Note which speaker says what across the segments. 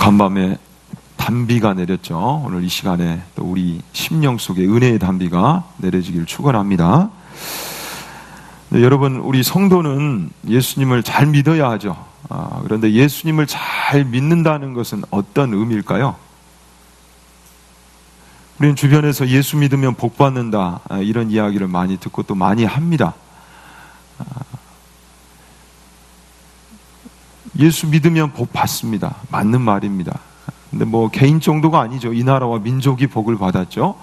Speaker 1: 간밤에 단비가 내렸죠. 오늘 이 시간에 또 우리 심령 속에 은혜의 단비가 내려지길 축원합니다. 네, 여러분, 우리 성도는 예수님을 잘 믿어야 하죠. 그런데 예수님을 잘 믿는다는 것은 어떤 의미일까요? 우리는 주변에서 예수 믿으면 복 받는다, 이런 이야기를 많이 듣고 또 많이 합니다. 예수 믿으면 복 받습니다. 맞는 말입니다. 근데 뭐 개인 정도가 아니죠. 이 나라와 민족이 복을 받았죠.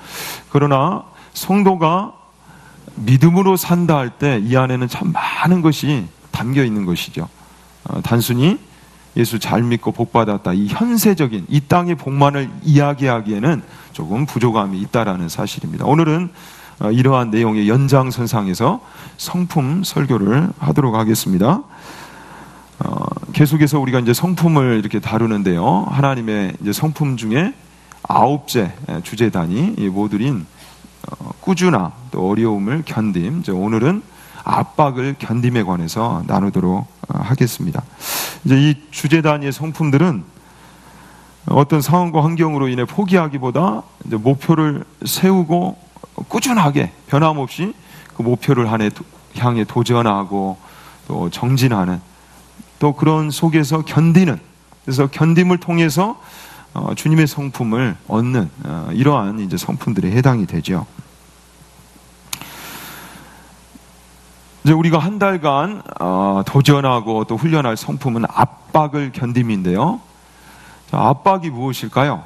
Speaker 1: 그러나 성도가 믿음으로 산다 할 때 이 안에는 참 많은 것이 담겨 있는 것이죠. 단순히 예수 잘 믿고 복 받았다, 이 현세적인 이 땅의 복만을 이야기하기에는 조금 부족함이 있다라는 사실입니다. 오늘은 이러한 내용의 연장선상에서 성품 설교를 하도록 하겠습니다. 계속해서 우리가 이제 성품을 이렇게 다루는데요. 하나님의 이제 성품 중에 9째 주제단이 모두인 꾸준함, 또 어려움을 견딤. 오늘은 압박을 견딤에 관해서 나누도록 하겠습니다. 이제 이 주제단위의 성품들은 어떤 상황과 환경으로 인해 포기하기보다 이제 목표를 세우고 꾸준하게 변함없이 그 목표를 향해 도전하고 또 정진하는, 또 그런 속에서 견디는, 그래서 견딤을 통해서 주님의 성품을 얻는 이러한 이제 성품들에 해당이 되죠. 이제 우리가 한 달간 도전하고 또 훈련할 성품은 압박을 견딤인데요. 자, 압박이 무엇일까요?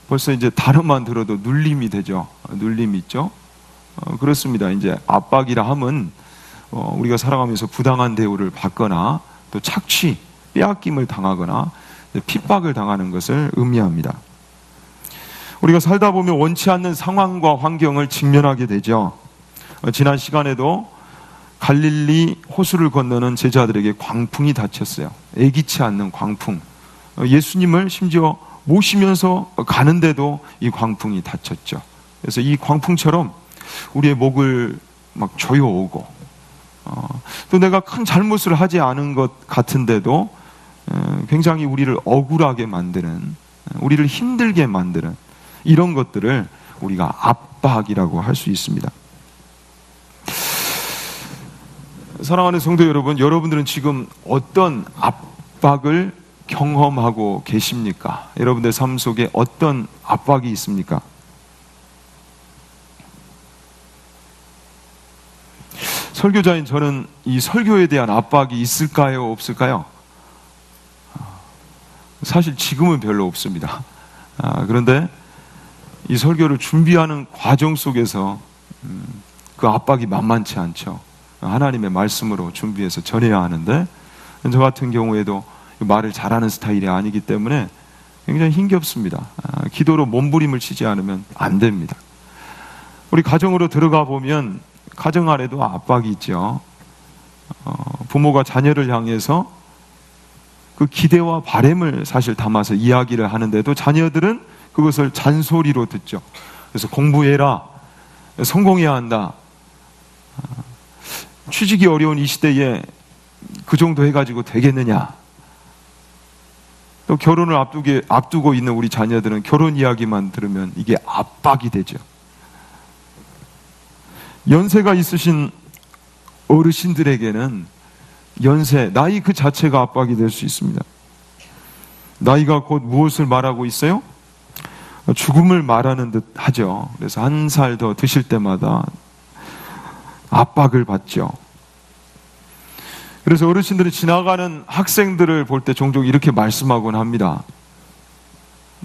Speaker 1: 벌써 이제 단어만 들어도 눌림이 되죠. 눌림이 있죠. 그렇습니다. 이제 압박이라 함은 우리가 살아가면서 부당한 대우를 받거나 또 착취, 빼앗김을 당하거나 핍박을 당하는 것을 의미합니다. 우리가 살다 보면 원치 않는 상황과 환경을 직면하게 되죠. 지난 시간에도 갈릴리 호수를 건너는 제자들에게 광풍이 닥쳤어요. 예기치 않는 광풍. 예수님을 심지어 모시면서 가는데도 이 광풍이 닥쳤죠. 그래서 이 광풍처럼 우리의 목을 막 조여오고, 또 내가 큰 잘못을 하지 않은 것 같은데도 굉장히 우리를 억울하게 만드는, 우리를 힘들게 만드는 이런 것들을 우리가 압박이라고 할 수 있습니다. 사랑하는 성도 여러분, 여러분들은 지금 어떤 압박을 경험하고 계십니까? 여러분들 삶 속에 어떤 압박이 있습니까? 설교자인 저는 이 설교에 대한 압박이 있을까요? 없을까요? 사실 지금은 별로 없습니다. 그런데 이 설교를 준비하는 과정 속에서 그 압박이 만만치 않죠. 하나님의 말씀으로 준비해서 전해야 하는데, 저 같은 경우에도 말을 잘하는 스타일이 아니기 때문에 굉장히 힘겹습니다. 기도로 몸부림을 치지 않으면 안 됩니다. 우리 가정으로 들어가 보면 가정 안에도 압박이 있죠. 부모가 자녀를 향해서 그 기대와 바램을 사실 담아서 이야기를 하는데도 자녀들은 그것을 잔소리로 듣죠. 그래서 공부해라, 성공해야 한다. 취직이 어려운 이 시대에 그 정도 해가지고 되겠느냐. 또 결혼을 앞두고 있는 우리 자녀들은 결혼 이야기만 들으면 이게 압박이 되죠. 연세가 있으신 어르신들에게는 연세, 나이 그 자체가 압박이 될 수 있습니다. 나이가 곧 무엇을 말하고 있어요? 죽음을 말하는 듯 하죠. 그래서 한 살 더 드실 때마다 압박을 받죠. 그래서 어르신들이 지나가는 학생들을 볼 때 종종 이렇게 말씀하곤 합니다.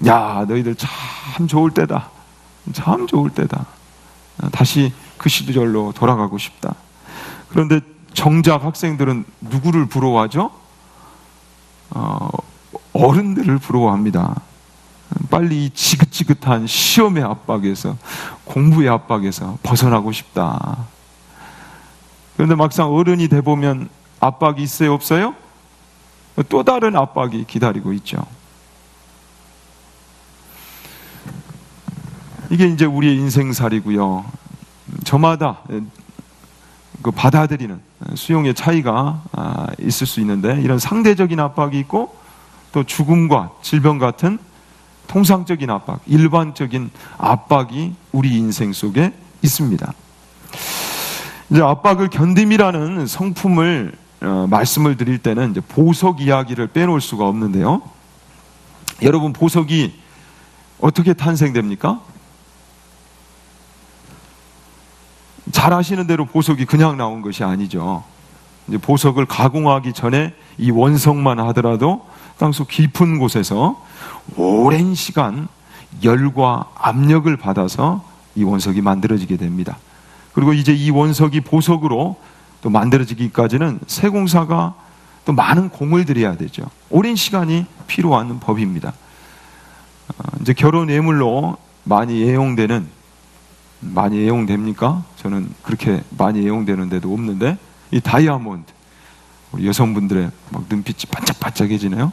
Speaker 1: 야, 너희들 참 좋을 때다. 참 좋을 때다. 다시 그 시절로 돌아가고 싶다. 그런데 정작 학생들은 누구를 부러워하죠? 어른들을 부러워합니다. 빨리 이 지긋지긋한 시험의 압박에서, 공부의 압박에서 벗어나고 싶다. 그런데 막상 어른이 돼보면 압박이 있어요, 없어요? 또 다른 압박이 기다리고 있죠. 이게 이제 우리의 인생살이고요. 저마다 그 받아들이는 수용의 차이가 있을 수 있는데, 이런 상대적인 압박이 있고 또 죽음과 질병 같은 통상적인 압박, 일반적인 압박이 우리 인생 속에 있습니다. 이제 압박을 견딤이라는 성품을 말씀을 드릴 때는 이제 보석 이야기를 빼놓을 수가 없는데요. 여러분, 보석이 어떻게 탄생됩니까? 잘 아시는 대로 보석이 그냥 나온 것이 아니죠. 이제 보석을 가공하기 전에 이 원석만 하더라도 땅속 깊은 곳에서 오랜 시간 열과 압력을 받아서 이 원석이 만들어지게 됩니다. 그리고 이제 이 원석이 보석으로 또 만들어지기까지는 세공사가 또 많은 공을 들여야 되죠. 오랜 시간이 필요한 법입니다. 이제 결혼 예물로 많이 애용됩니까? 저는 그렇게 많이 애용되는 데도 없는데, 이 다이아몬드, 우리 여성분들의 막 눈빛이 반짝반짝해지네요.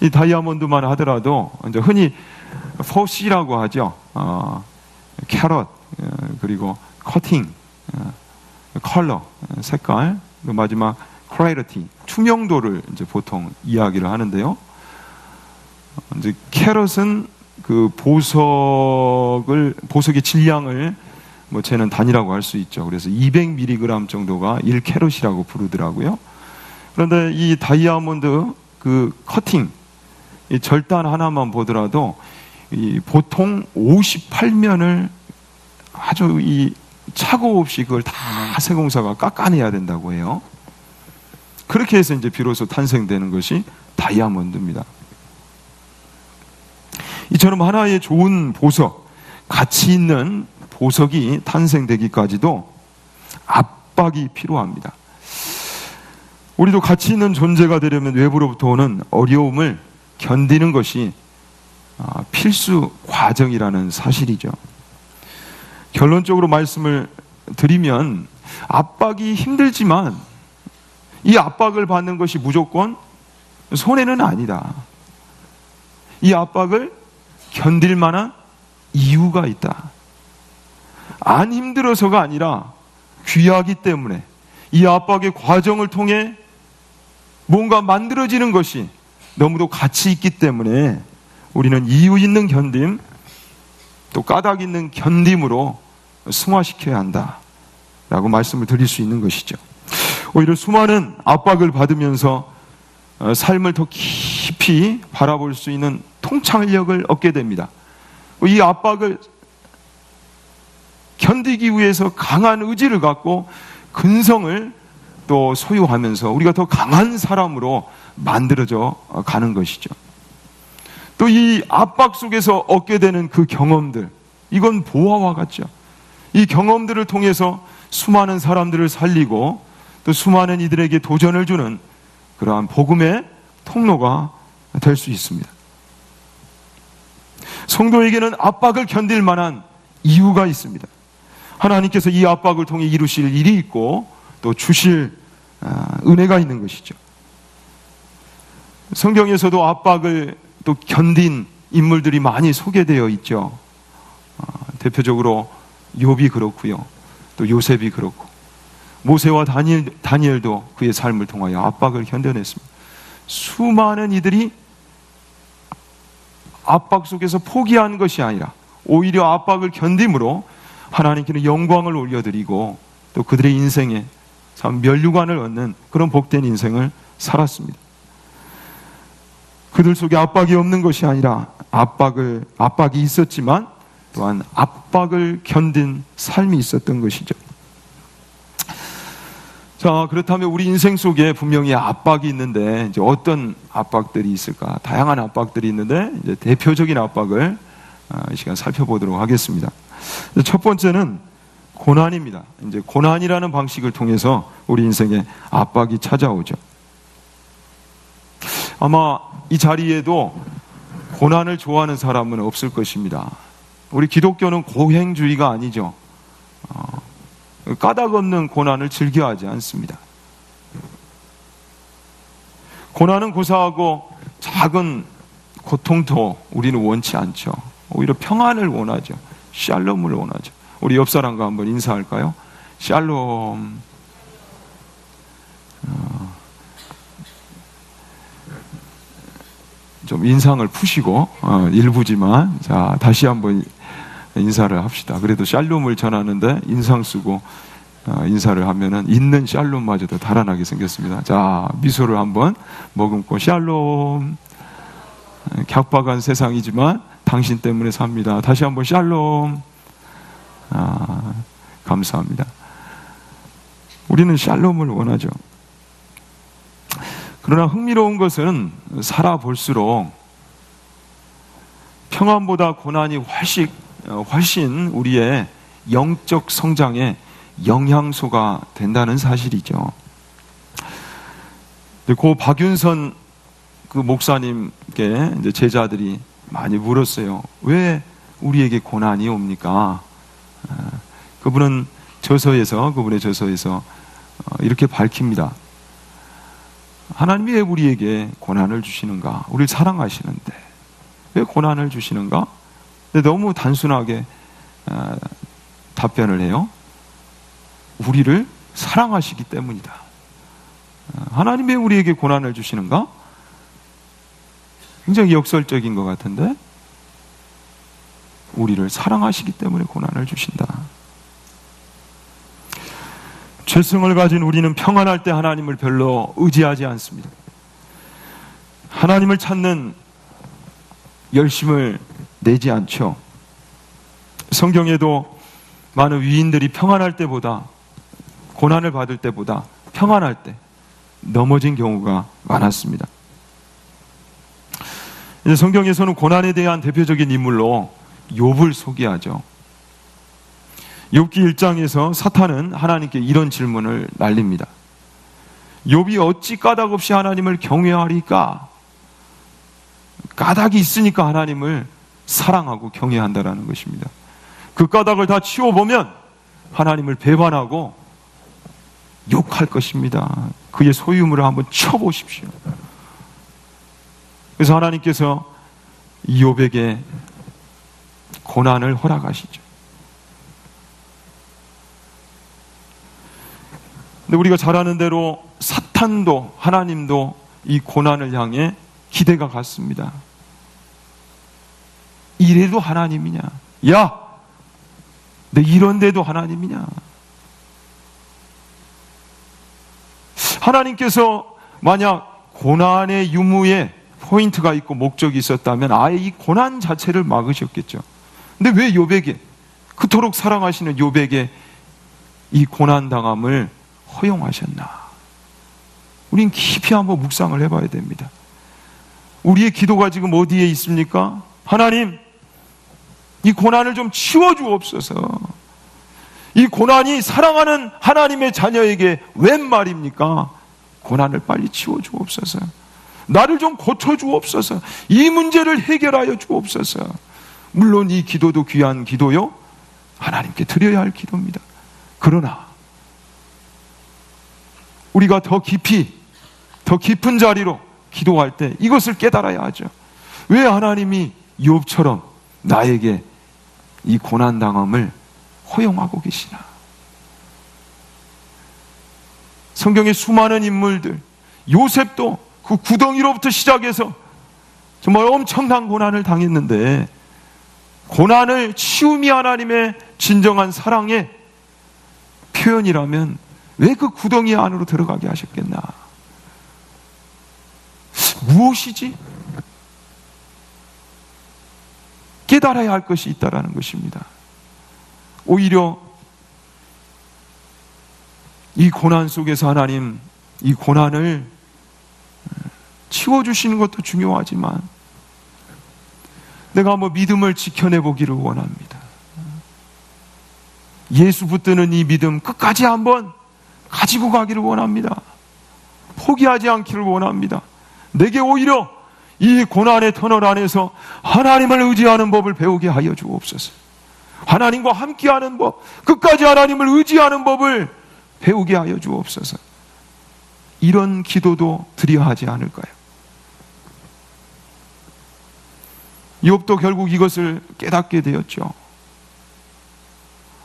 Speaker 1: 이 다이아몬드만 하더라도 이제 흔히 퍼시라고 하죠. 캐럿, 그리고 커팅, 컬러, 색깔, 마지막 클래리티, 투명도를 이제 보통 이야기를 하는데요. 이제 캐럿은 그 보석의 질량을 뭐 재는 단위라고 할 수 있죠. 그래서 200mg 정도가 1캐럿이라고 부르더라고요. 그런데 이 다이아몬드 그 커팅, 이 절단 하나만 보더라도 이 보통 58면을 아주 이 착오 없이 그걸 다 세공사가 깎아내야 된다고 해요. 그렇게 해서 이제 비로소 탄생되는 것이 다이아몬드입니다. 이처럼 하나의 좋은 보석, 가치 있는 보석이 탄생되기까지도 압박이 필요합니다. 우리도 가치 있는 존재가 되려면 외부로부터 오는 어려움을 견디는 것이 필수 과정이라는 사실이죠. 결론적으로 말씀을 드리면 압박이 힘들지만 이 압박을 받는 것이 무조건 손해는 아니다. 이 압박을 견딜 만한 이유가 있다. 안 힘들어서가 아니라 귀하기 때문에, 이 압박의 과정을 통해 뭔가 만들어지는 것이 너무도 가치 있기 때문에 우리는 이유 있는 견딤, 또 까닭 있는 견딤으로 승화시켜야 한다라고 말씀을 드릴 수 있는 것이죠. 오히려 수많은 압박을 받으면서 삶을 더 깊이 바라볼 수 있는 통찰력을 얻게 됩니다. 이 압박을 견디기 위해서 강한 의지를 갖고 근성을 또 소유하면서 우리가 더 강한 사람으로 만들어져 가는 것이죠. 또 이 압박 속에서 얻게 되는 그 경험들, 이건 보화와 같죠. 이 경험들을 통해서 수많은 사람들을 살리고 또 수많은 이들에게 도전을 주는 그러한 복음의 통로가 될 수 있습니다. 성도에게는 압박을 견딜 만한 이유가 있습니다. 하나님께서 이 압박을 통해 이루실 일이 있고 또 주실 은혜가 있는 것이죠. 성경에서도 압박을 또 견딘 인물들이 많이 소개되어 있죠. 대표적으로 욥이 그렇고요. 또 요셉이 그렇고, 모세와 다니엘도 그의 삶을 통하여 압박을 견뎌냈습니다. 수많은 이들이 압박 속에서 포기한 것이 아니라 오히려 압박을 견딤으로 하나님께는 영광을 올려드리고 또 그들의 인생에 참 면류관을 얻는 그런 복된 인생을 살았습니다. 그들 속에 압박이 없는 것이 아니라 압박이 있었지만 또한 압박을 견딘 삶이 있었던 것이죠. 자, 그렇다면 우리 인생 속에 분명히 압박이 있는데 이제 어떤 압박들이 있을까? 다양한 압박들이 있는데 이제 대표적인 압박을 이 시간 살펴보도록 하겠습니다. 첫 번째는 고난입니다. 이제 고난이라는 방식을 통해서 우리 인생에 압박이 찾아오죠. 아마 이 자리에도 고난을 좋아하는 사람은 없을 것입니다. 우리 기독교는 고행주의가 아니죠. 까닭 없는 고난을 즐겨하지 않습니다. 고난은 고사하고 작은 고통도 우리는 원치 않죠. 오히려 평안을 원하죠. 샬롬을 원하죠. 우리 옆 사람과 한번 인사할까요? 샬롬. 좀 인상을 푸시고 일부지만 자 다시 한번 인사를 합시다. 그래도 샬롬을 전하는데 인상 쓰고 인사를 하면은 있는 샬롬마저도 달아나게 생겼습니다. 자 미소를 한번 머금고 샬롬. 격박한 세상이지만 당신 때문에 삽니다. 다시 한번 샬롬. 감사합니다. 우리는 샬롬을 원하죠. 그러나 흥미로운 것은 살아볼수록 평안보다 고난이 훨씬 우리의 영적 성장에 영향소가 된다는 사실이죠. 고 박윤선 그 목사님께 이제 제자들이 많이 물었어요. 왜 우리에게 고난이 옵니까? 그분의 저서에서 이렇게 밝힙니다. 하나님이 왜 우리에게 고난을 주시는가? 우리를 사랑하시는데 왜 고난을 주시는가? 근데 너무 단순하게 답변을 해요. 우리를 사랑하시기 때문이다. 하나님이 왜 우리에게 고난을 주시는가? 굉장히 역설적인 것 같은데 우리를 사랑하시기 때문에 고난을 주신다. 죄성을 가진 우리는 평안할 때 하나님을 별로 의지하지 않습니다. 하나님을 찾는 열심을 내지 않죠. 성경에도 많은 위인들이 평안할 때보다 고난을 받을 때보다 평안할 때 넘어진 경우가 많았습니다. 이제 성경에서는 고난에 대한 대표적인 인물로 욥을 소개하죠. 욥기 1장에서 사탄은 하나님께 이런 질문을 날립니다. 욥이 어찌 까닭 없이 하나님을 경외하리까? 까닭이 있으니까 하나님을 사랑하고 경외한다라는 것입니다. 그 까닭을 다 치워보면 하나님을 배반하고 욕할 것입니다. 그의 소유물을 한번 쳐보십시오. 그래서 하나님께서 욥에게 고난을 허락하시죠. 근데 우리가 잘 아는 대로 사탄도 하나님도 이 고난을 향해 기대가 같습니다. 이래도 하나님이냐? 야! 내 이런데도 하나님이냐? 하나님께서 만약 고난의 유무에 포인트가 있고 목적이 있었다면 아예 이 고난 자체를 막으셨겠죠. 근데 왜 욥에게, 그토록 사랑하시는 욥에게 이 고난당함을 허용하셨나? 우린 깊이 한번 묵상을 해봐야 됩니다. 우리의 기도가 지금 어디에 있습니까? 하나님, 이 고난을 좀 치워주옵소서. 이 고난이 사랑하는 하나님의 자녀에게 웬 말입니까? 고난을 빨리 치워주옵소서. 나를 좀 고쳐주옵소서. 이 문제를 해결하여 주옵소서. 물론 이 기도도 귀한 기도요, 하나님께 드려야 할 기도입니다. 그러나 우리가 더 깊은 자리로 기도할 때 이것을 깨달아야 하죠. 왜 하나님이 욥처럼 나에게 이 고난당함을 허용하고 계시나? 성경의 수많은 인물들, 요셉도 그 구덩이로부터 시작해서 정말 엄청난 고난을 당했는데, 고난을 치움이 하나님의 진정한 사랑의 표현이라면 왜 그 구덩이 안으로 들어가게 하셨겠나? 무엇이지? 깨달아야 할 것이 있다라는 것입니다. 오히려 이 고난 속에서 하나님 이 고난을 치워주시는 것도 중요하지만 내가 한번 믿음을 지켜내보기를 원합니다. 예수 붙드는 이 믿음 끝까지 한번 가지고 가기를 원합니다. 포기하지 않기를 원합니다. 내게 오히려 이 고난의 터널 안에서 하나님을 의지하는 법을 배우게 하여 주옵소서. 하나님과 함께하는 법, 끝까지 하나님을 의지하는 법을 배우게 하여 주옵소서. 이런 기도도 드려야 하지 않을까요? 욥도 결국 이것을 깨닫게 되었죠.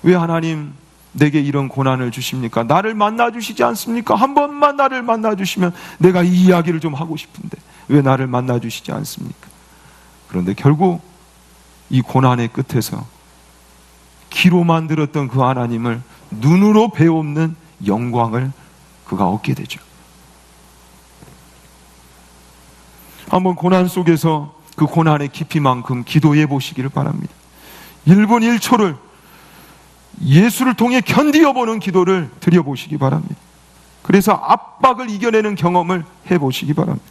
Speaker 1: 왜 하나님 내게 이런 고난을 주십니까? 나를 만나주시지 않습니까? 한 번만 나를 만나주시면 내가 이 이야기를 좀 하고 싶은데 왜 나를 만나주시지 않습니까? 그런데 결국 이 고난의 끝에서 귀로만 들었던 그 하나님을 눈으로 배옵는 영광을 그가 얻게 되죠. 한번 고난 속에서 그 고난의 깊이만큼 기도해 보시기를 바랍니다. 1분 1초를 예수를 통해 견디어보는 기도를 드려보시기 바랍니다. 그래서 압박을 이겨내는 경험을 해보시기 바랍니다.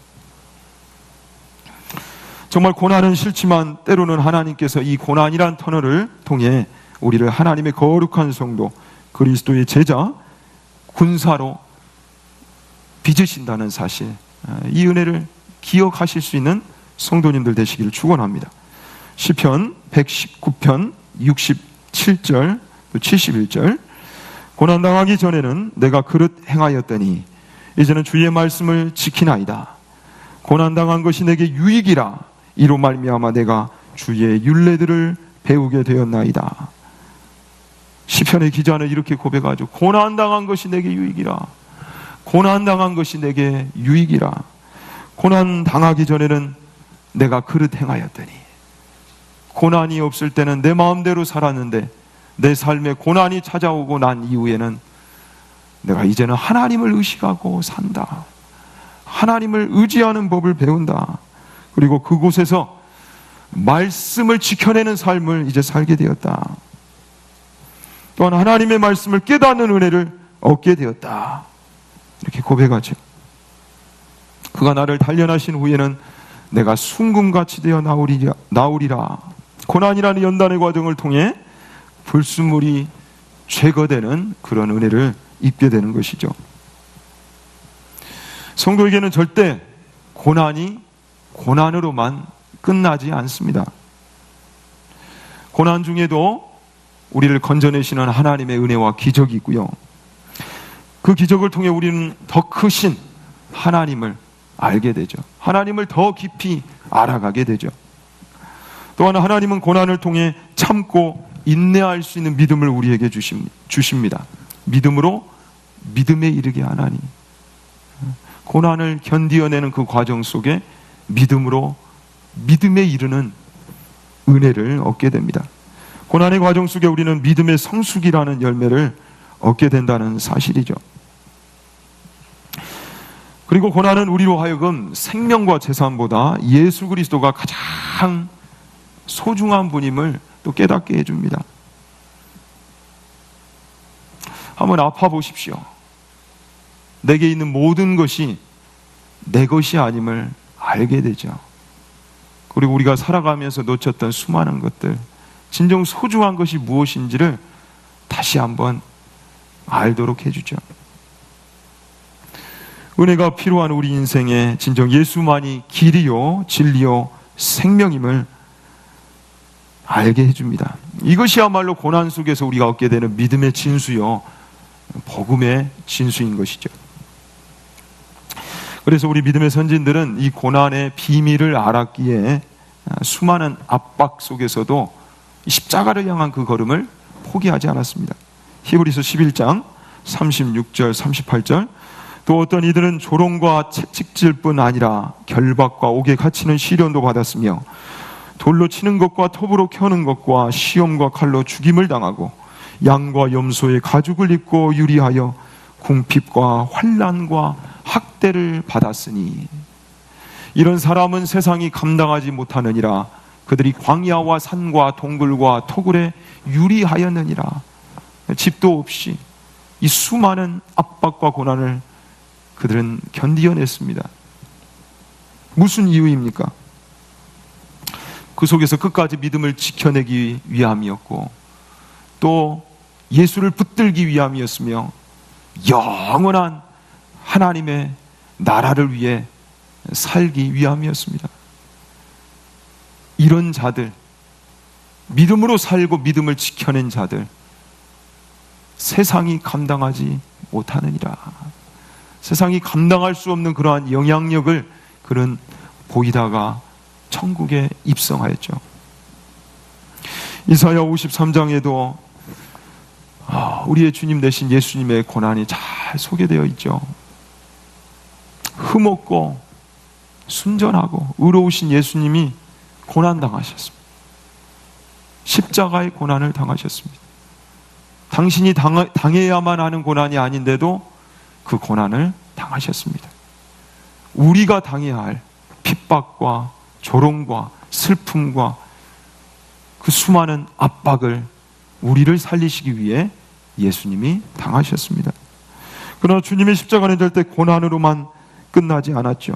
Speaker 1: 정말 고난은 싫지만 때로는 하나님께서 이 고난이란 터널을 통해 우리를 하나님의 거룩한 성도, 그리스도의 제자, 군사로 빚으신다는 사실, 이 은혜를 기억하실 수 있는 성도님들 되시기를 축원합니다. 시편 119편 67절 또 71절, 고난당하기 전에는 내가 그릇 행하였더니 이제는 주의 말씀을 지키나이다. 고난당한 것이 내게 유익이라. 이로 말미암아 내가 주의 율례들을 배우게 되었나이다. 시편의 기자는 이렇게 고백하죠. 고난당한 것이 내게 유익이라. 고난당한 것이 내게 유익이라. 고난당하기 전에는 내가 그릇 행하였더니, 고난이 없을 때는 내 마음대로 살았는데 내 삶에 고난이 찾아오고 난 이후에는 내가 이제는 하나님을 의식하고 산다. 하나님을 의지하는 법을 배운다. 그리고 그곳에서 말씀을 지켜내는 삶을 이제 살게 되었다. 또한 하나님의 말씀을 깨닫는 은혜를 얻게 되었다. 이렇게 고백하죠. 그가 나를 단련하신 후에는 내가 순금같이 되어 나오리라. 고난이라는 연단의 과정을 통해 불순물이 제거되는 그런 은혜를 입게 되는 것이죠. 성도에게는 절대 고난이 고난으로만 끝나지 않습니다. 고난 중에도 우리를 건져내시는 하나님의 은혜와 기적이 있고요. 그 기적을 통해 우리는 더 크신 하나님을 알게 되죠. 하나님을 더 깊이 알아가게 되죠. 또한 하나님은 고난을 통해 참고 인내할 수 있는 믿음을 우리에게 주십니다. 믿음으로 믿음에 이르게 하나니, 고난을 견디어내는 그 과정 속에 믿음으로 믿음에 이르는 은혜를 얻게 됩니다. 고난의 과정 속에 우리는 믿음의 성숙이라는 열매를 얻게 된다는 사실이죠. 그리고 고난은 우리로 하여금 생명과 재산보다 예수 그리스도가 가장 소중한 분임을 또 깨닫게 해줍니다. 한번 아파 보십시오. 내게 있는 모든 것이 내 것이 아님을 알게 되죠. 그리고 우리가 살아가면서 놓쳤던 수많은 것들, 진정 소중한 것이 무엇인지를 다시 한번 알도록 해주죠. 은혜가 필요한 우리 인생에 진정 예수만이 길이요 진리요 생명임을 알게 해줍니다. 이것이야말로 고난 속에서 우리가 얻게 되는 믿음의 진수요 복음의 진수인 것이죠. 그래서 우리 믿음의 선진들은 이 고난의 비밀을 알았기에 수많은 압박 속에서도 십자가를 향한 그 걸음을 포기하지 않았습니다. 히브리서 11장 36절 38절, 또 어떤 이들은 조롱과 채찍질뿐 아니라 결박과 옥에 갇히는 시련도 받았으며 돌로 치는 것과 톱으로 켜는 것과 시험과 칼로 죽임을 당하고 양과 염소의 가죽을 입고 유리하여 궁핍과 환난과 학대를 받았으니, 이런 사람은 세상이 감당하지 못하느니라. 그들이 광야와 산과 동굴과 토굴에 유리하였느니라. 집도 없이 이 수많은 압박과 고난을 그들은 견디어냈습니다. 무슨 이유입니까? 그 속에서 끝까지 믿음을 지켜내기 위함이었고, 또 예수를 붙들기 위함이었으며, 영원한 하나님의 나라를 위해 살기 위함이었습니다. 이런 자들, 믿음으로 살고 믿음을 지켜낸 자들, 세상이 감당하지 못하느니라. 세상이 감당할 수 없는 그러한 영향력을 그는 보이다가 천국에 입성하였죠. 이사야 53장에도 우리의 주님 되신 예수님의 고난이 잘 소개되어 있죠. 흠없고 순전하고 의로우신 예수님이 고난당하셨습니다. 십자가의 고난을 당하셨습니다. 당신이 당해야만 하는 고난이 아닌데도 그 고난을 당하셨습니다. 우리가 당해야 할 핍박과 조롱과 슬픔과 그 수많은 압박을 우리를 살리시기 위해 예수님이 당하셨습니다. 그러나 주님의 십자가는 절대 고난으로만 끝나지 않았죠.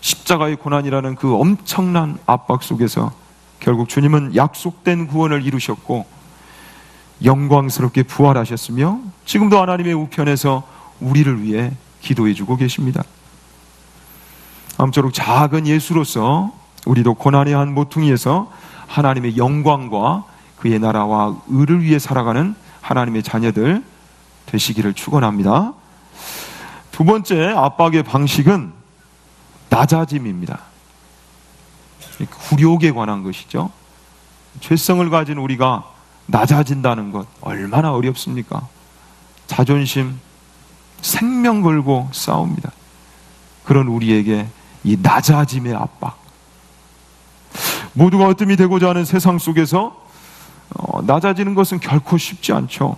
Speaker 1: 십자가의 고난이라는 그 엄청난 압박 속에서 결국 주님은 약속된 구원을 이루셨고 영광스럽게 부활하셨으며 지금도 하나님의 우편에서 우리를 위해 기도해주고 계십니다. 아무쪼록 작은 예수로서 우리도 고난의 한 모퉁이에서 하나님의 영광과 그의 나라와 의를 위해 살아가는 하나님의 자녀들 되시기를 축원합니다. 두 번째 압박의 방식은 낮아짐입니다. 굴욕에 관한 것이죠. 죄성을 가진 우리가 낮아진다는 것 얼마나 어렵습니까? 자존심, 생명 걸고 싸웁니다. 그런 우리에게 이 낮아짐의 압박, 모두가 어뜸이 되고자 하는 세상 속에서 낮아지는 것은 결코 쉽지 않죠.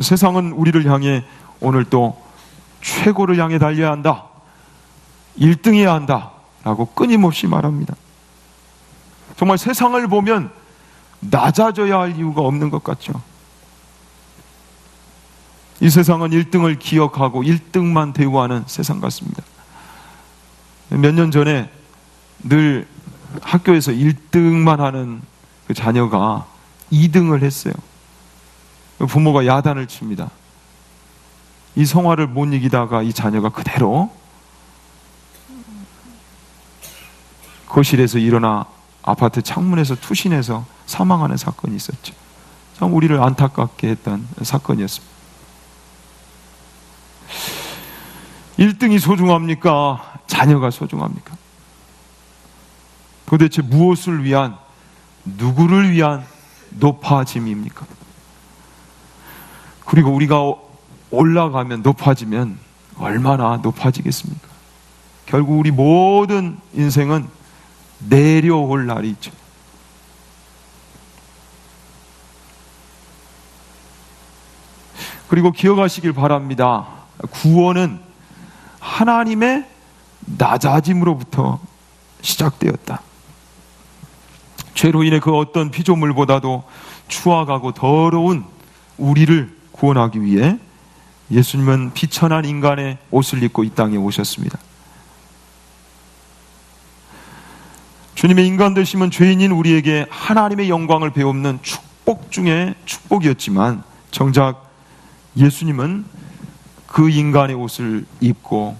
Speaker 1: 세상은 우리를 향해 오늘 또 최고를 향해 달려야 한다, 1등해야 한다 라고 끊임없이 말합니다. 정말 세상을 보면 낮아져야 할 이유가 없는 것 같죠. 이 세상은 1등을 기억하고 1등만 대우하는 세상 같습니다. 몇 년 전에 늘 학교에서 1등만 하는 그 자녀가 2등을 했어요. 부모가 야단을 칩니다. 이 성화를 못 이기다가 이 자녀가 그대로 거실에서 일어나 아파트 창문에서 투신해서 사망하는 사건이 있었죠. 참 우리를 안타깝게 했던 사건이었습니다. 1등이 소중합니까? 자녀가 소중합니까? 도대체 무엇을 위한, 누구를 위한 높아짐입니까? 그리고 우리가 올라가면, 높아지면 얼마나 높아지겠습니까? 결국 우리 모든 인생은 내려올 날이 있죠. 그리고 기억하시길 바랍니다. 구원은 하나님의 낮아짐으로부터 시작되었다. 죄로 인해 그 어떤 피조물보다도 추악하고 더러운 우리를 구원하기 위해 예수님은 비천한 인간의 옷을 입고 이 땅에 오셨습니다. 주님의 인간 되심은 죄인인 우리에게 하나님의 영광을 배우는 축복 중에 축복이었지만 정작 예수님은 그 인간의 옷을 입고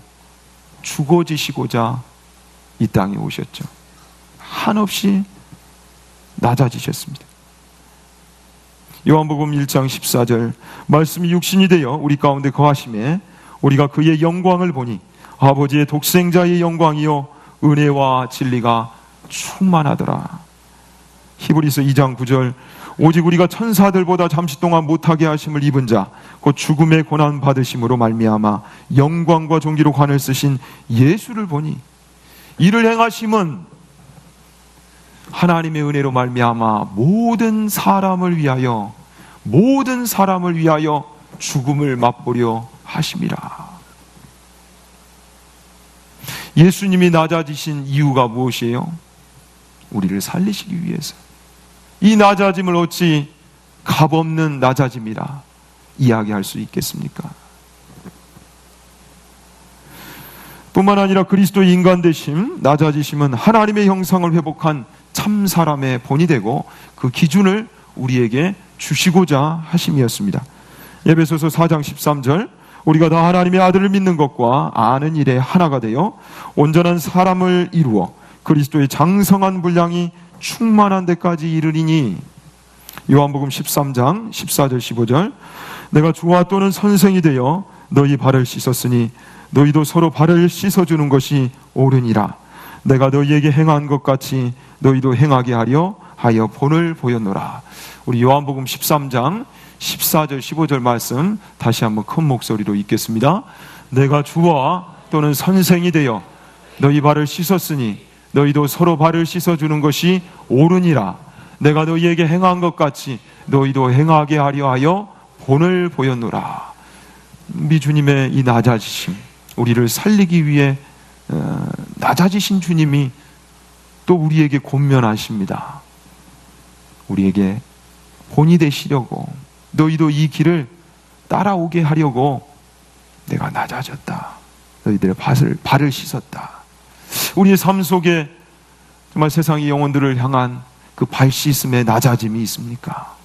Speaker 1: 죽어지시고자 이 땅에 오셨죠. 한없이 낮아지셨습니다. 요한복음 1장 14절, 말씀이 육신이 되어 우리 가운데 거하심에 우리가 그의 영광을 보니 아버지의 독생자의 영광이요 은혜와 진리가 충만하더라. 히브리서 2장 9절, 오직 우리가 천사들보다 잠시 동안 못하게 하심을 입은 자 곧 죽음의 고난 받으심으로 말미암아 영광과 존귀로 관을 쓰신 예수를 보니 이를 행하심은 하나님의 은혜로 말미암아 모든 사람을 위하여 죽음을 맛보려 하심이라. 예수님이 낮아지신 이유가 무엇이에요? 우리를 살리시기 위해서. 이 낮아짐을 어찌 값없는 낮아짐이라 이야기할 수 있겠습니까? 뿐만 아니라 그리스도의 인간 되심, 낮아지심은 하나님의 형상을 회복한 참 사람의 본이 되고 그 기준을 우리에게 주시고자 하심이었습니다. 에베소서 4장 13절, 우리가 다 하나님의 아들을 믿는 것과 아는 일에 하나가 되어 온전한 사람을 이루어 그리스도의 장성한 분량이 충만한 데까지 이르리니. 요한복음 13장 14절 15절, 내가 주와 또는 선생이 되어 너희 발을 씻었으니 너희도 서로 발을 씻어주는 것이 옳으니라. 내가 너희에게 행한 것 같이 너희도 행하게 하려 하여 본을 보였노라. 우리 요한복음 13장 14절 15절 말씀 다시 한번 큰 목소리로 읽겠습니다. 내가 주와 또는 선생이 되어 너희 발을 씻었으니 너희도 서로 발을 씻어주는 것이 옳으니라. 내가 너희에게 행한 것 같이 너희도 행하게 하려 하여 본을 보였노라. 우리 주님의 이 낮아지심, 우리를 살리기 위해 낮아지신 주님이 또 우리에게 권면하십니다. 우리에게 본이 되시려고, 너희도 이 길을 따라오게 하려고 내가 낮아졌다. 너희들의 발을 씻었다. 우리의 삶 속에 정말 세상의 영혼들을 향한 그 발 씻음의 낮아짐이 있습니까?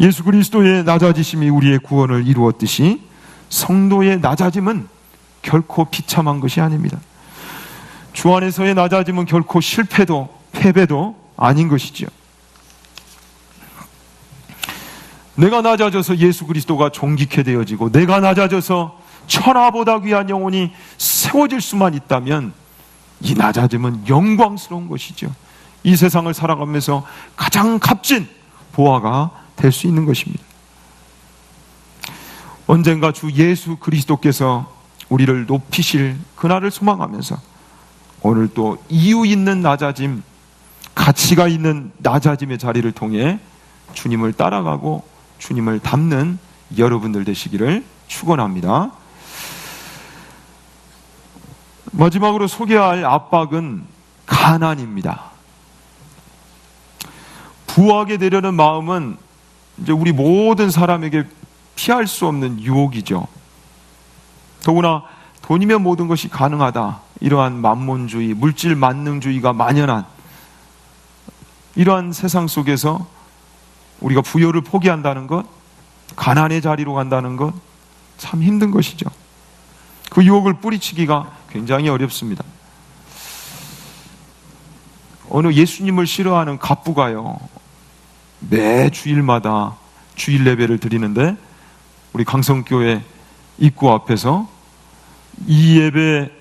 Speaker 1: 예수 그리스도의 낮아지심이 우리의 구원을 이루었듯이 성도의 낮아짐은 결코 비참한 것이 아닙니다. 주 안에서의 낮아짐은 결코 실패도 패배도 아닌 것이지요. 내가 낮아져서 예수 그리스도가 존귀케 되어지고 내가 낮아져서 천하보다 귀한 영혼이 세워질 수만 있다면 이 낮아짐은 영광스러운 것이죠. 이 세상을 살아가면서 가장 값진 보화가 될 수 있는 것입니다. 언젠가 주 예수 그리스도께서 우리를 높이실 그날을 소망하면서 오늘 또 이유 있는 낮아짐, 가치가 있는 낮아짐의 자리를 통해 주님을 따라가고 주님을 닮는 여러분들 되시기를 축원합니다. 마지막으로 소개할 압박은 가난입니다. 부하게 되려는 마음은 이제 우리 모든 사람에게 피할 수 없는 유혹이죠. 더구나 돈이면 모든 것이 가능하다, 이러한 만몬주의, 물질 만능주의가 만연한 이러한 세상 속에서 우리가 부여를 포기한다는 것, 가난의 자리로 간다는 것, 참 힘든 것이죠. 그 유혹을 뿌리치기가 굉장히 어렵습니다. 어느 예수님을 싫어하는 갑부가요, 매 주일마다 주일 예배를 드리는데 우리 강성교회 입구 앞에서 이 예배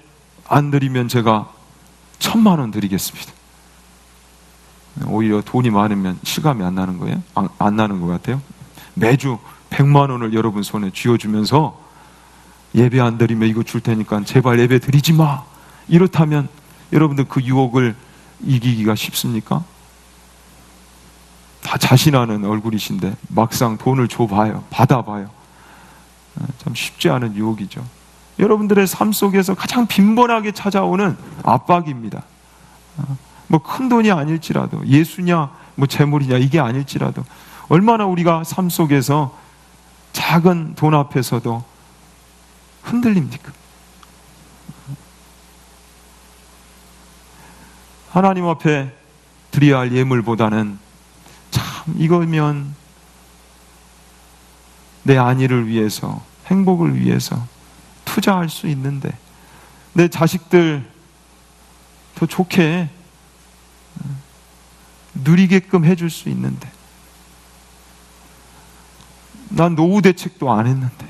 Speaker 1: 안 드리면 제가 1,000만 원 드리겠습니다. 오히려 돈이 많으면 실감이 안 나는 거예요? 안 나는 것 같아요. 매주 100만 원을 여러분 손에 쥐어주면서 예배 안 드리면 이거 줄 테니까 제발 예배 드리지 마. 이렇다면 여러분들 그 유혹을 이기기가 쉽습니까? 다 자신하는 얼굴이신데 막상 돈을 줘봐요, 받아봐요. 참 쉽지 않은 유혹이죠. 여러분들의 삶 속에서 가장 빈번하게 찾아오는 압박입니다. 뭐 큰 돈이 아닐지라도, 예수냐 뭐 재물이냐 이게 아닐지라도 얼마나 우리가 삶 속에서 작은 돈 앞에서도 흔들립니까? 하나님 앞에 드려야 할 예물보다는 참 이거면 내 안위를 위해서, 행복을 위해서 투자할 수 있는데, 내 자식들 더 좋게 누리게끔 해줄 수 있는데, 난 노후 대책도 안 했는데,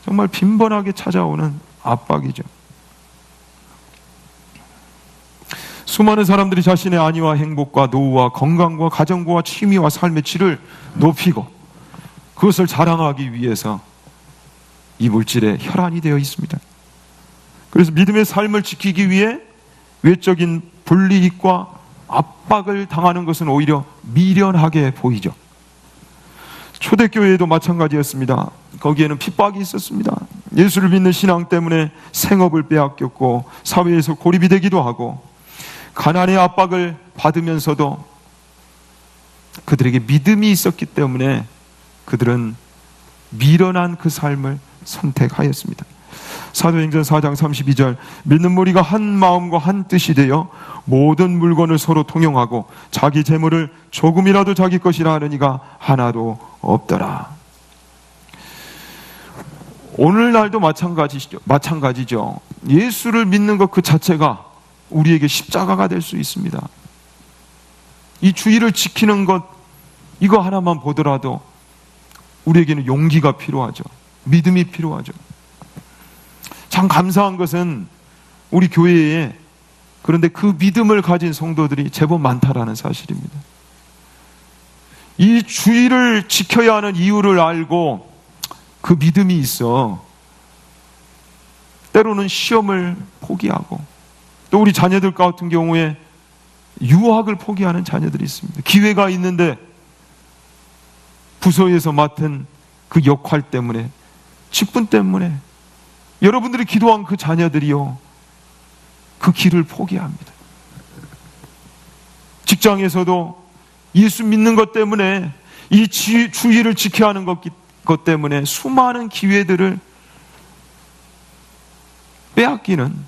Speaker 1: 정말 빈번하게 찾아오는 압박이죠. 수많은 사람들이 자신의 안위와 행복과 노후와 건강과 가정과 취미와 삶의 질을 높이고 그것을 자랑하기 위해서 이 물질에 혈안이 되어 있습니다. 그래서 믿음의 삶을 지키기 위해 외적인 불이익과 압박을 당하는 것은 오히려 미련하게 보이죠. 초대교회에도 마찬가지였습니다. 거기에는 핍박이 있었습니다. 예수를 믿는 신앙 때문에 생업을 빼앗겼고 사회에서 고립이 되기도 하고 가난의 압박을 받으면서도 그들에게 믿음이 있었기 때문에 그들은 미련한 그 삶을 선택하였습니다. 사도행전 4장 32절, 믿는 무리가 한 마음과 한 뜻이 되어 모든 물건을 서로 통용하고 자기 재물을 조금이라도 자기 것이라 하는 이가 하나도 없더라. 오늘날도 마찬가지죠. 예수를 믿는 것 그 자체가 우리에게 십자가가 될 수 있습니다. 이 주의를 지키는 것, 이거 하나만 보더라도 우리에게는 용기가 필요하죠. 믿음이 필요하죠. 참 감사한 것은 우리 교회에 그런데 그 믿음을 가진 성도들이 제법 많다라는 사실입니다. 이 주의를 지켜야 하는 이유를 알고 그 믿음이 있어 때로는 시험을 포기하고, 또 우리 자녀들 같은 경우에 유학을 포기하는 자녀들이 있습니다. 기회가 있는데 부서에서 맡은 그 역할 때문에, 직분 때문에 여러분들이 기도한 그 자녀들이요, 그 길을 포기합니다. 직장에서도 예수 믿는 것 때문에, 이 주의를 지켜야 하는 것 때문에 수많은 기회들을 빼앗기는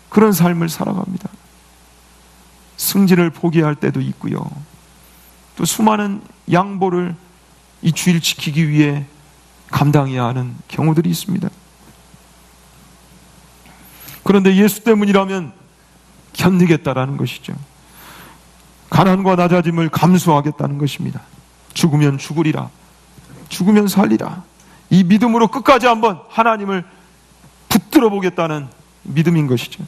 Speaker 1: 그런 삶을 살아갑니다. 승진을 포기할 때도 있고요, 또 수많은 양보를 이 주의를 지키기 위해 감당해야 하는 경우들이 있습니다. 그런데 예수 때문이라면 견디겠다라는 것이죠. 가난과 낮아짐을 감수하겠다는 것입니다. 죽으면 죽으리라, 죽으면 살리라, 이 믿음으로 끝까지 한번 하나님을 붙들어 보겠다는 믿음인 것이죠.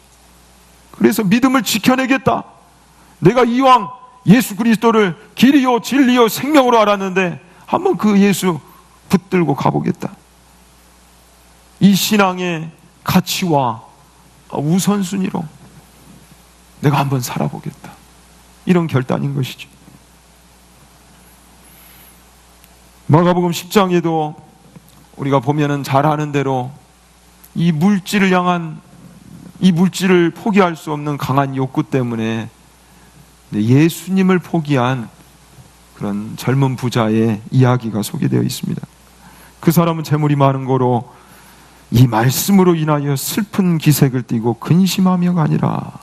Speaker 1: 그래서 믿음을 지켜내겠다. 내가 이왕 예수 그리스도를 길이요 진리요 생명으로 알았는데 한번 그 예수 붙들고 가보겠다. 이 신앙의 가치와 우선순위로 내가 한번 살아보겠다, 이런 결단인 것이죠. 마가복음 10장에도 우리가 보면은 잘 아는 대로 이 물질을 향한, 이 물질을 포기할 수 없는 강한 욕구 때문에 예수님을 포기한 그런 젊은 부자의 이야기가 소개되어 있습니다. 그 사람은 재물이 많은 거로 이 말씀으로 인하여 슬픈 기색을 띠고 근심하며가 아니라,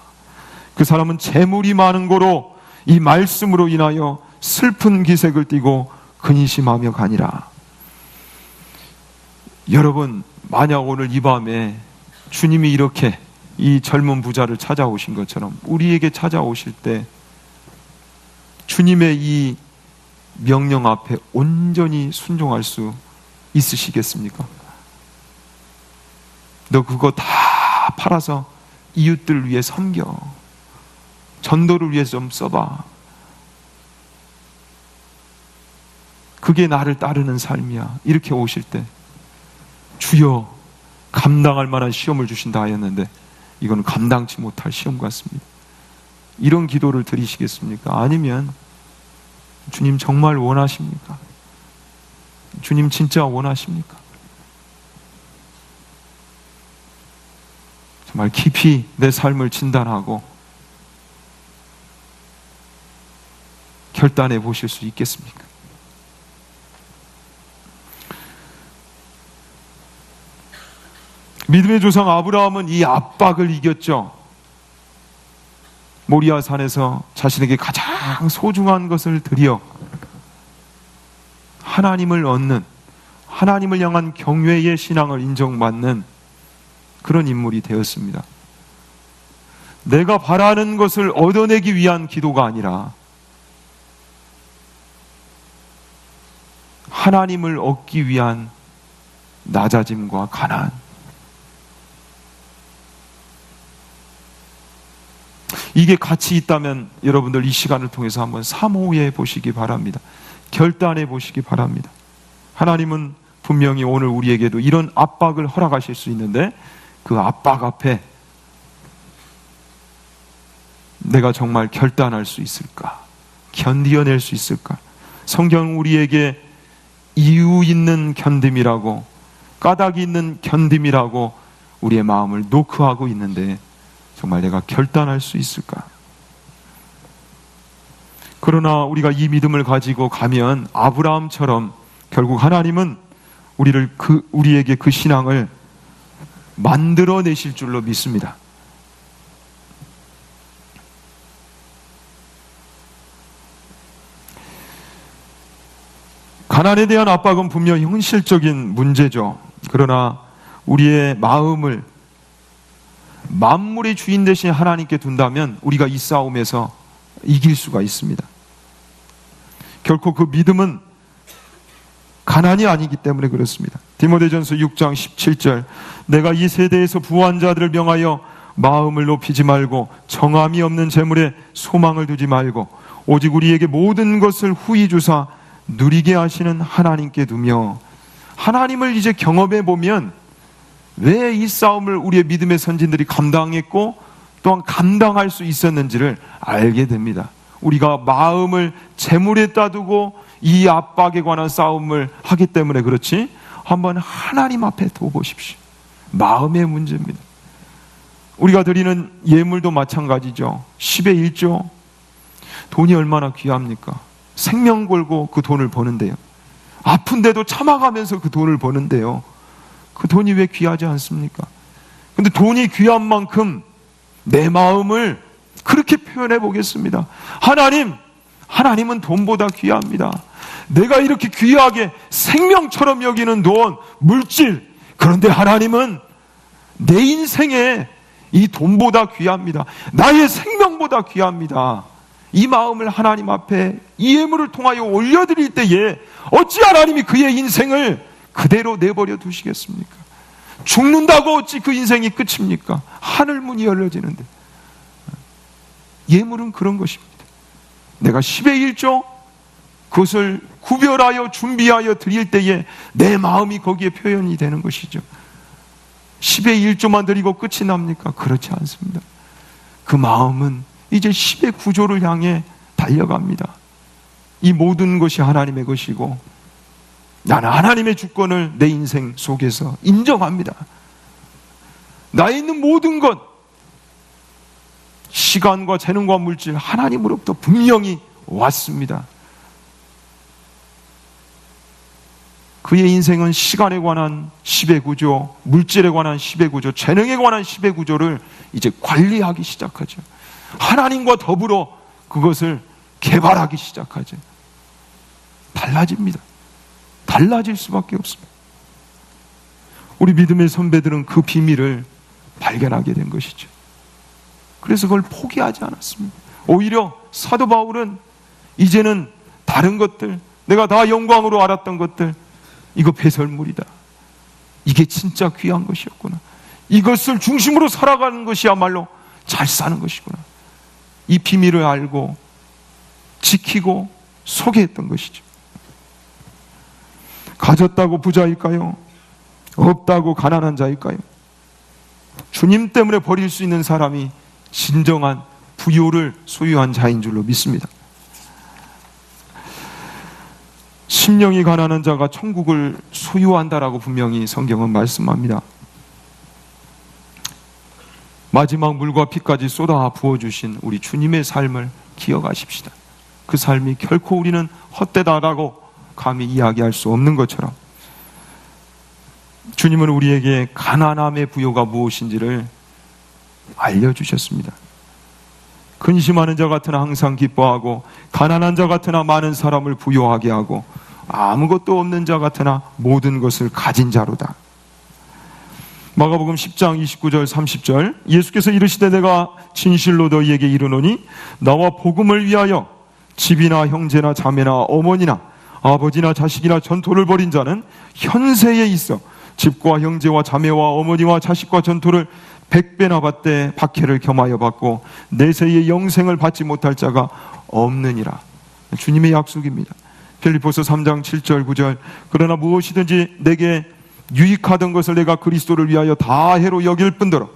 Speaker 1: 그 사람은 재물이 많은 거로 이 말씀으로 인하여 슬픈 기색을 띠고 근심하며가 아니라. 여러분, 만약 오늘 이 밤에 주님이 이렇게 이 젊은 부자를 찾아오신 것처럼 우리에게 찾아오실 때 주님의 이 명령 앞에 온전히 순종할 수 있으시겠습니까? 너 그거 다 팔아서 이웃들 위해 섬겨, 전도를 위해 좀 써봐, 그게 나를 따르는 삶이야, 이렇게 오실 때 주여 감당할 만한 시험을 주신다 하였는데 이건 감당치 못할 시험 같습니다, 이런 기도를 드리시겠습니까? 아니면 주님 정말 원하십니까? 주님 진짜 원하십니까? 정말 깊이 내 삶을 진단하고 결단해 보실 수 있겠습니까? 믿음의 조상 아브라함은 이 압박을 이겼죠. 모리아 산에서 자신에게 가장 소중한 것을 드려 하나님을 얻는, 하나님을 향한 경외의 신앙을 인정받는 그런 인물이 되었습니다. 내가 바라는 것을 얻어내기 위한 기도가 아니라 하나님을 얻기 위한 낮아짐과 가난. 이게 가치 있다면 여러분들 이 시간을 통해서 한번 사모해 보시기 바랍니다. 결단해 보시기 바랍니다. 하나님은 분명히 오늘 우리에게도 이런 압박을 허락하실 수 있는데 그 압박 앞에 내가 정말 결단할 수 있을까? 견디어낼 수 있을까? 성경은 우리에게 이유 있는 견딤이라고, 까닭이 있는 견딤이라고 우리의 마음을 노크하고 있는데 정말 내가 결단할 수 있을까? 그러나 우리가 이 믿음을 가지고 가면 아브라함처럼 결국 하나님은 우리에게 그 신앙을 만들어내실 줄로 믿습니다. 가난에 대한 압박은 분명 현실적인 문제죠. 그러나 우리의 마음을 만물의 주인 대신 하나님께 둔다면 우리가 이 싸움에서 이길 수가 있습니다. 결코 그 믿음은 가난이 아니기 때문에 그렇습니다. 디모데전서 6장 17절, 내가 이 세대에서 부한 자들을 명하여 마음을 높이지 말고 정함이 없는 재물에 소망을 두지 말고 오직 우리에게 모든 것을 후히 주사 누리게 하시는 하나님께 두며 하나님을 이제 경험해 보면 왜 이 싸움을 우리의 믿음의 선진들이 감당했고 또한 감당할 수 있었는지를 알게 됩니다. 우리가 마음을 재물에다 두고 이 압박에 관한 싸움을 하기 때문에 그렇지, 한번 하나님 앞에 둬 보십시오. 마음의 문제입니다. 우리가 드리는 예물도 마찬가지죠. 10의 1조. 돈이 얼마나 귀합니까? 생명 걸고 그 돈을 버는데요. 아픈데도 참아가면서 그 돈을 버는데요. 그 돈이 왜 귀하지 않습니까? 근데 돈이 귀한 만큼 내 마음을 그렇게 표현해 보겠습니다. 하나님은 돈보다 귀합니다. 내가 이렇게 귀하게 생명처럼 여기는 돈, 물질, 그런데 하나님은 내 인생에 이 돈보다 귀합니다. 나의 생명보다 귀합니다. 이 마음을 하나님 앞에 이 예물을 통하여 올려드릴 때에 어찌 하나님이 그의 인생을 그대로 내버려 두시겠습니까? 죽는다고 어찌 그 인생이 끝입니까? 하늘 문이 열려지는데. 예물은 그런 것입니다. 내가 10의 1조 그것을 구별하여 준비하여 드릴 때에 내 마음이 거기에 표현이 되는 것이죠. 10의 1조만 드리고 끝이 납니까? 그렇지 않습니다. 그 마음은 이제 10의 9조를 향해 달려갑니다. 이 모든 것이 하나님의 것이고 나는 하나님의 주권을 내 인생 속에서 인정합니다. 나에 있는 모든 것, 시간과 재능과 물질, 하나님으로부터 분명히 왔습니다. 그의 인생은 시간에 관한 10의 구조, 물질에 관한 10의 구조, 재능에 관한 10의 구조를 이제 관리하기 시작하죠. 하나님과 더불어 그것을 개발하기 시작하죠. 달라집니다. 달라질 수밖에 없습니다. 우리 믿음의 선배들은 그 비밀을 발견하게 된 것이죠. 그래서 그걸 포기하지 않았습니다. 오히려 사도 바울은 이제는 다른 것들, 내가 다 영광으로 알았던 것들, 이거 배설물이다. 이게 진짜 귀한 것이었구나. 이것을 중심으로 살아가는 것이야말로 잘 사는 것이구나. 이 비밀을 알고 지키고 소개했던 것이죠. 가졌다고 부자일까요? 없다고 가난한 자일까요? 주님 때문에 버릴 수 있는 사람이 진정한 부요를 소유한 자인 줄로 믿습니다. 심령이 가난한 자가 천국을 소유한다라고 분명히 성경은 말씀합니다. 마지막 물과 피까지 쏟아 부어주신 우리 주님의 삶을 기억하십시다. 그 삶이 결코 우리는 헛되다라고 감히 이야기할 수 없는 것처럼 주님은 우리에게 가난함의 부요가 무엇인지를 알려주셨습니다. 근심하는 자 같으나 항상 기뻐하고 가난한 자 같으나 많은 사람을 부요하게 하고 아무것도 없는 자 같으나 모든 것을 가진 자로다. 마가복음 10장 29절 30절 예수께서 이르시되 내가 진실로 너희에게 이르노니 나와 복음을 위하여 집이나 형제나 자매나 어머니나 아버지나 자식이나 전토를 벌인 자는 현세에 있어 집과 형제와 자매와 어머니와 자식과 전토를 100배나 받되 박해를 겸하여 받고 내세의 영생을 받지 못할 자가 없느니라. 주님의 약속입니다. 필립보서 3장 7절 9절 그러나 무엇이든지 내게 유익하던 것을 내가 그리스도를 위하여 다 해로 여길 뿐더러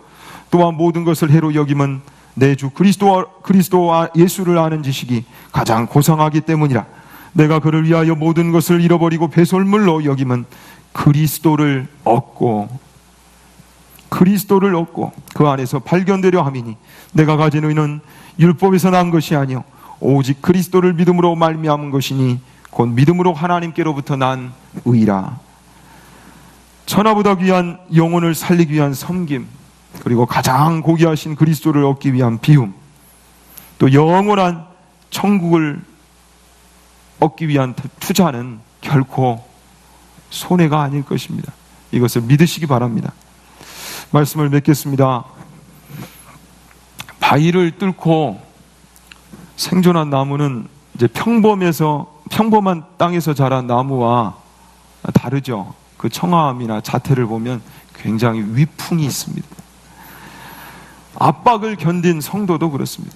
Speaker 1: 또한 모든 것을 해로 여김은 내 주 그리스도와 예수를 아는 지식이 가장 고상하기 때문이라. 내가 그를 위하여 모든 것을 잃어버리고 배설물로 여김은 그리스도를 얻고 그 안에서 발견되려 함이니 내가 가진 의는 율법에서 난 것이 아니요 오직 그리스도를 믿음으로 말미암은 것이니 곧 믿음으로 하나님께로부터 난 의라. 천하보다 귀한 영혼을 살리기 위한 섬김, 그리고 가장 고귀하신 그리스도를 얻기 위한 비움, 또 영원한 천국을 얻기 위한 투자는 결코 손해가 아닐 것입니다. 이것을 믿으시기 바랍니다. 말씀을 맺겠습니다. 바위를 뚫고 생존한 나무는 이제 평범한 땅에서 자란 나무와 다르죠. 그 청아함이나 자태를 보면 굉장히 위풍이 있습니다. 압박을 견딘 성도도 그렇습니다.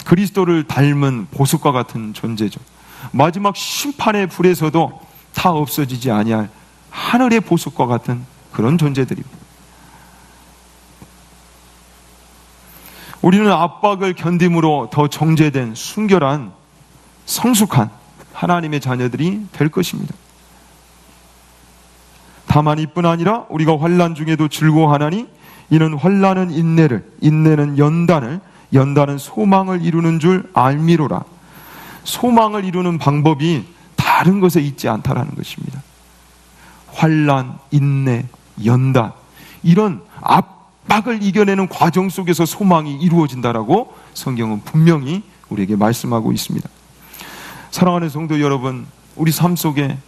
Speaker 1: 그리스도를 닮은 보석과 같은 존재죠. 마지막 심판의 불에서도 다 없어지지 아니할 하늘의 보석과 같은 그런 존재들입니다. 우리는 압박을 견딤으로 더 정제된 순결한 성숙한 하나님의 자녀들이 될 것입니다. 다만 이뿐 아니라 우리가 환난 중에도 즐거워하나니 이는 환난은 인내를, 인내는 연단을, 연단은 소망을 이루는 줄 알미로라. 소망을 이루는 방법이 다른 것에 있지 않다라는 것입니다. 환난, 인내, 연단, 이런 압박을 이겨내는 과정 속에서 소망이 이루어진다라고 성경은 분명히 우리에게 말씀하고 있습니다. 사랑하는 성도 여러분, 우리 삶 속에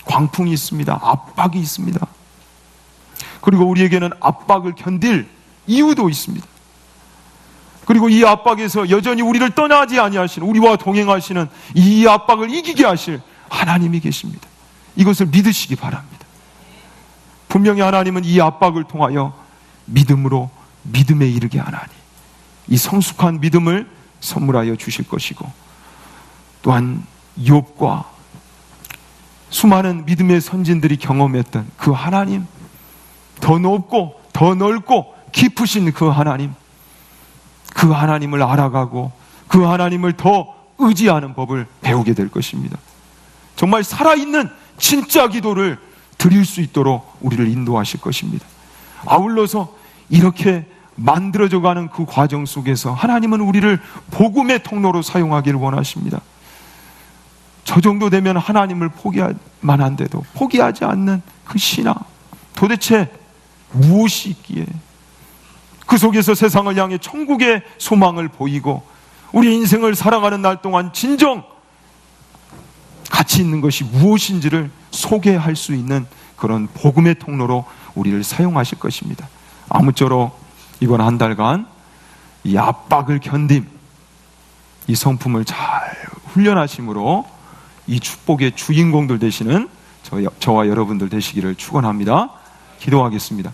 Speaker 1: 광풍이 있습니다. 압박이 있습니다. 그리고 우리에게는 압박을 견딜 이유도 있습니다. 그리고 이 압박에서 여전히 우리를 떠나지 아니하시는, 우리와 동행하시는, 이 압박을 이기게 하실 하나님이 계십니다. 이것을 믿으시기 바랍니다. 분명히 하나님은 이 압박을 통하여 믿음으로 믿음에 이르게 하나니 이 성숙한 믿음을 선물하여 주실 것이고, 또한 욥과 수많은 믿음의 선진들이 경험했던 그 하나님, 더 높고 더 넓고 깊으신 그 하나님, 그 하나님을 알아가고 그 하나님을 더 의지하는 법을 배우게 될 것입니다. 정말 살아있는 진짜 기도를 드릴 수 있도록 우리를 인도하실 것입니다. 아울러서 이렇게 만들어져가는 그 과정 속에서 하나님은 우리를 복음의 통로로 사용하기를 원하십니다. 저 정도 되면 하나님을 포기할 만한데도 포기하지 않는 그 신앙, 도대체 무엇이 있기에 그 속에서 세상을 향해 천국의 소망을 보이고 우리 인생을 살아가는 날 동안 진정 가치 있는 것이 무엇인지를 소개할 수 있는 그런 복음의 통로로 우리를 사용하실 것입니다. 아무쪼록 이번 한 달간 이 압박을 견딤, 이 성품을 잘 훈련하심으로 이 축복의 주인공들 되시는 저와 여러분들 되시기를 축원합니다. 기도하겠습니다.